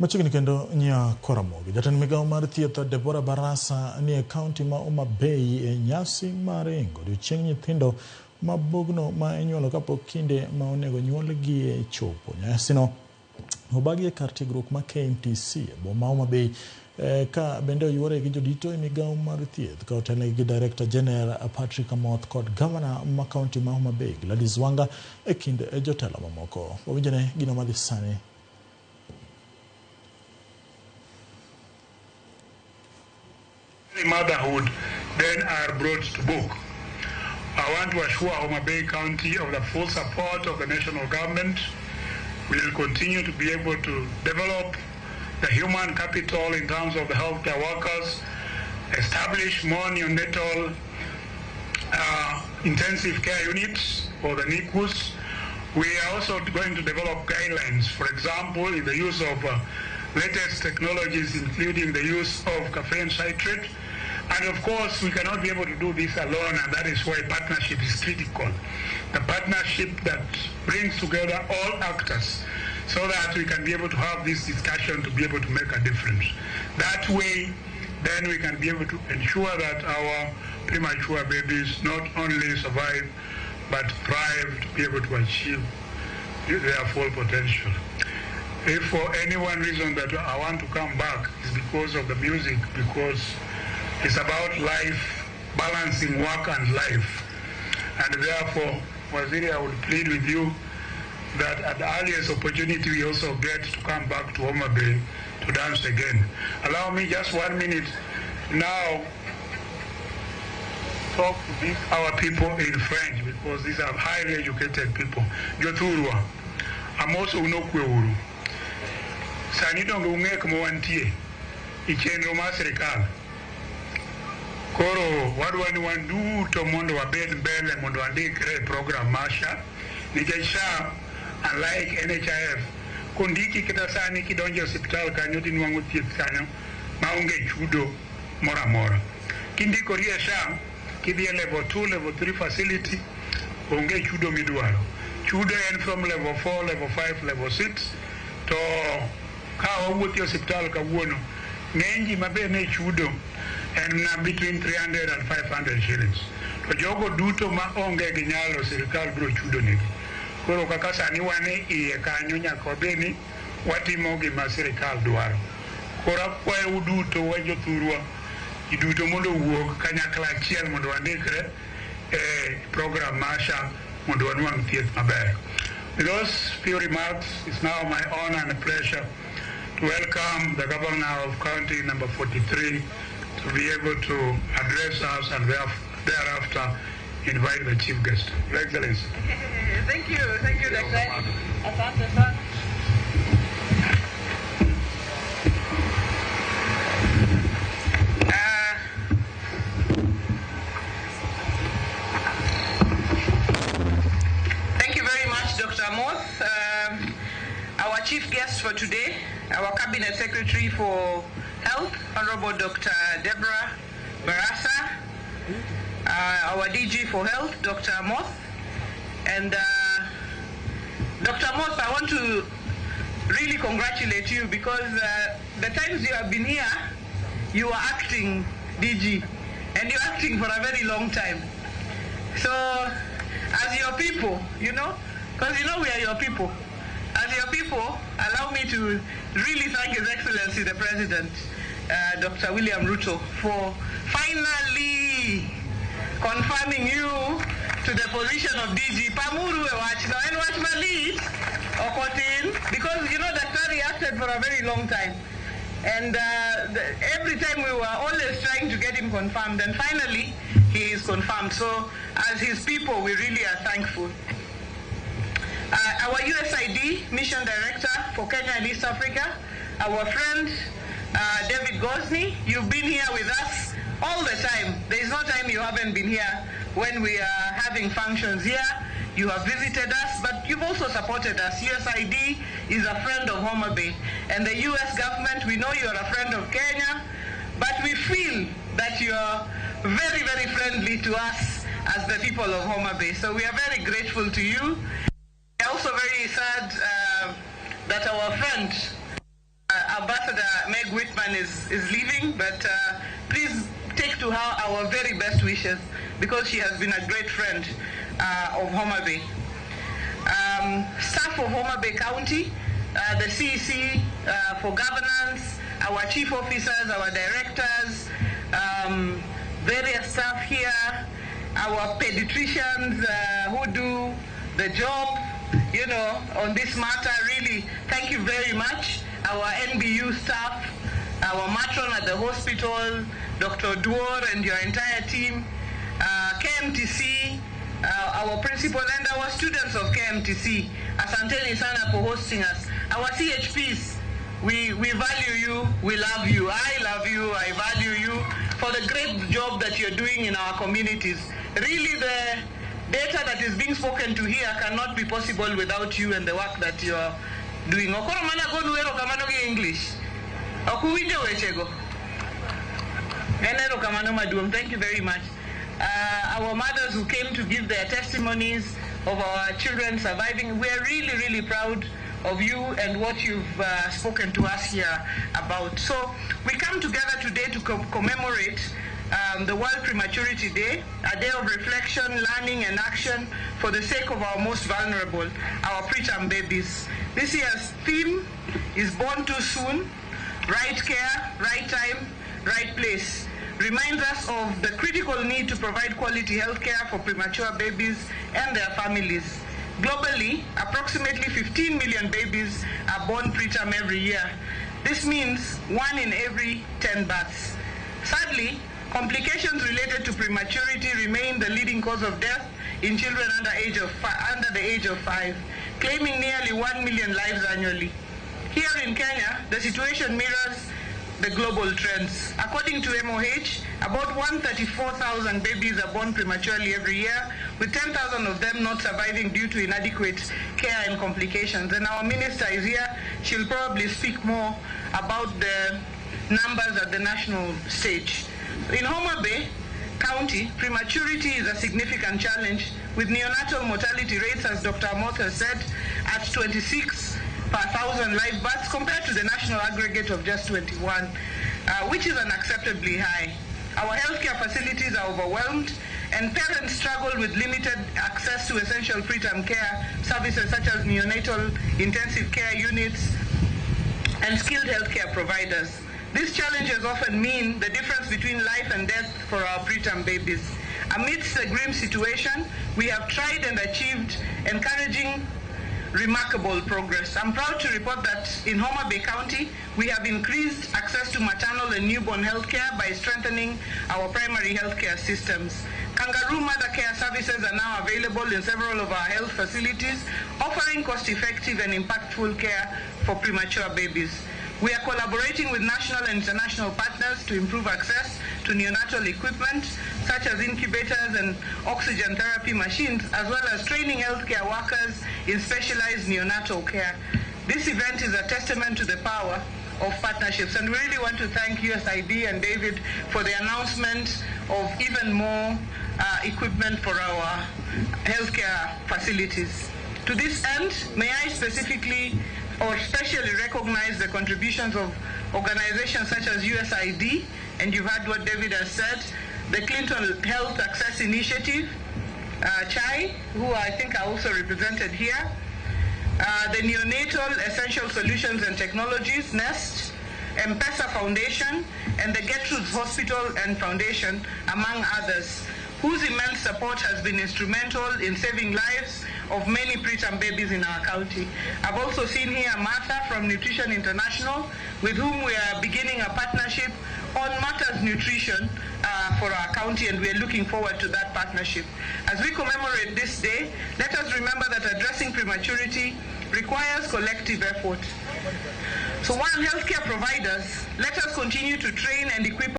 Machiegni kendo nya Ramogi. Jatend migawo mar thieth Deborah Barasa ni e kaunti ma Homa Bay e nyasi mar ingo odiechieng' nyithindo ma bogno ma inyuolo kapok kinde ma onego nyuolgi e chopo. Nyasino obagi e kar tiegruok ma KMTC e boma Homa Bay ka bende oyuore gi jodito e migawo mar thieth ka otelo gi Director General Patrick Amoth kod Governor ma kaunti ma Homa Bay Gladys Wanga e kind jotelo mamoko. Wawinjane gino madhi sani. Motherhood then are brought to book. I want to assure Homa Bay County of the full support of the national government. We will continue to be able to develop the human capital in terms of the healthcare workers, establish more neonatal intensive care units or the NICUs. We are also going to develop guidelines, for example, in the use of latest technologies, including the use of caffeine citrate. And of course, we cannot be able to do this alone, and that is why partnership is critical. The partnership that brings together all actors so that we can be able to have this discussion to be able to make a difference. That way, then we can be able to ensure that our premature babies not only survive, but thrive to be able to achieve their full potential. If for any one reason that I want to come back is because of the music, because it's about life, balancing work and life. And therefore, Waziri, I would plead with you that at the earliest opportunity we also get to come back to Homa Bay to dance again. Allow me just 1 minute now talk to our people in French, because these are highly educated people. Joturwa, amos unokwe uru. Sanito ngungek mwantie, ichenro ma serikal. Koro wadwani wanduto mondo wabed mbele mondo andikre program masha nikesha unlike NHIF kondiki kita sani kidonje hospital kanyo tinwango thieth kanyo maonge chudo mora mora. Kindiko riesha kidhi level 2 level 3 facility onge chudo midwaro. Chudo en from level 4 level 5 level 6 to ka wawuothi hospital kawuono ng'enji mabe ne chudo and between 300 and 500 shillings. To jogo duto ma onge gi nyalo sirikal biro chudo negi. Koro kaka sani wane iye kanyo nyaka wabeni watimo gima sirikal dwaro. Koro akwayo duto wa jothurwa iduto mondo wuok kanyakla achiel mondo wandikre program masha mondo wanwang' thieth maber. With those few remarks, it's now my honor and pleasure to welcome the Governor of County number 43 to be able to address us and thereafter invite the chief guest. Your Excellency. Thank you, Dr. Asante sana. Thank you very much, Dr. Amoth. Our chief guest for today, our Cabinet Secretary for Health, Honorable Dr. Deborah Barasa, our DG for Health, Dr. Amoth, and Dr. Amoth, I want to really congratulate you because the times you have been here, you are acting DG, and you're acting for a very long time. So, as your people, because we are your people, as your people, allow me to really thank His Excellency the President, Dr. William Ruto, for finally confirming you to the position of DG. Pamuru and watch my lead, because Daktari acted for a very long time. And every time we were always trying to get him confirmed, and finally he is confirmed. So as his people, we really are thankful. Our USID Mission Director for Kenya and East Africa, our friend David Gosney, you've been here with us all the time. There is no time you haven't been here when we are having functions here. You have visited us, but you've also supported us. USID is a friend of Homa Bay. And the US government, we know you're a friend of Kenya, but we feel that you're very, very friendly to us as the people of Homa Bay. So we are very grateful to you. We're also very sad that our friend, Ambassador Meg Whitman is leaving, but please take to her our very best wishes because she has been a great friend of Homa Bay. Staff of Homa Bay County, the CEC for governance, our chief officers, our directors, various staff here, our pediatricians who do the job, you know, on this matter, really, thank you very much. Our NBU staff, our matron at the hospital, Dr. Duor and your entire team, KMTC, our principal and our students of KMTC, asanteni sana for hosting us. Our CHPs, we value you, we love you, I love you, I value you for the great job that you're doing in our communities. Really, the data that is being spoken to here cannot be possible without you and the work that you're doing. Okoro mana go nuero kamano gi English. Okuwinjo wechego. Enero kamano maduong. Thank you very much. Our mothers who came to give their testimonies of our children surviving, we are really, really proud of you and what you've spoken to us here about. So we come together today to commemorate the World Prematurity Day, a day of reflection, learning, and action for the sake of our most vulnerable, our preterm babies. This year's theme is Born Too Soon, Right Care, Right Time, Right Place. Reminds us of the critical need to provide quality health care for premature babies and their families. Globally, approximately 15 million babies are born preterm every year. This means 1 in every 10 births. Sadly, complications related to prematurity remain the leading cause of death in children under the age of 5, claiming nearly 1 million lives annually. Here in Kenya, the situation mirrors the global trends. According to MOH, about 134,000 babies are born prematurely every year, with 10,000 of them not surviving due to inadequate care and complications. And our minister is here. She'll probably speak more about the numbers at the national stage. In Homa Bay County, prematurity is a significant challenge, with neonatal mortality rates, as Dr. Amoth has said, at 26 per 1,000 live births compared to the national aggregate of just 21, which is unacceptably high. Our healthcare facilities are overwhelmed, and parents struggle with limited access to essential preterm care services such as neonatal intensive care units and skilled healthcare providers. These challenges often mean the difference between life and death for our preterm babies. Amidst the grim situation, we have tried and achieved encouraging remarkable progress. I'm proud to report that in Homa Bay County, we have increased access to maternal and newborn health care by strengthening our primary health care systems. Kangaroo mother care services are now available in several of our health facilities, offering cost-effective and impactful care for premature babies. We are collaborating with national and international partners to improve access to neonatal equipment, such as incubators and oxygen therapy machines, as well as training healthcare workers in specialized neonatal care. This event is a testament to the power of partnerships, and we really want to thank USAID and David for the announcement of even more equipment for our healthcare facilities. To this end, may I specifically or specially recognize the contributions of organizations such as USAID, and you've heard what David has said, the Clinton Health Access Initiative, CHAI, who I think are also represented here, the Neonatal Essential Solutions and Technologies, NEST, M-Pesa Foundation, and the Gertrude's Hospital and Foundation, among others, whose immense support has been instrumental in saving lives of many preterm babies in our county. I've also seen here Martha from Nutrition International, with whom we are beginning a partnership on matters nutrition for our county, and we are looking forward to that partnership. As we commemorate this day, let us remember that addressing prematurity requires collective effort. So, one, healthcare providers, let us continue to train and equip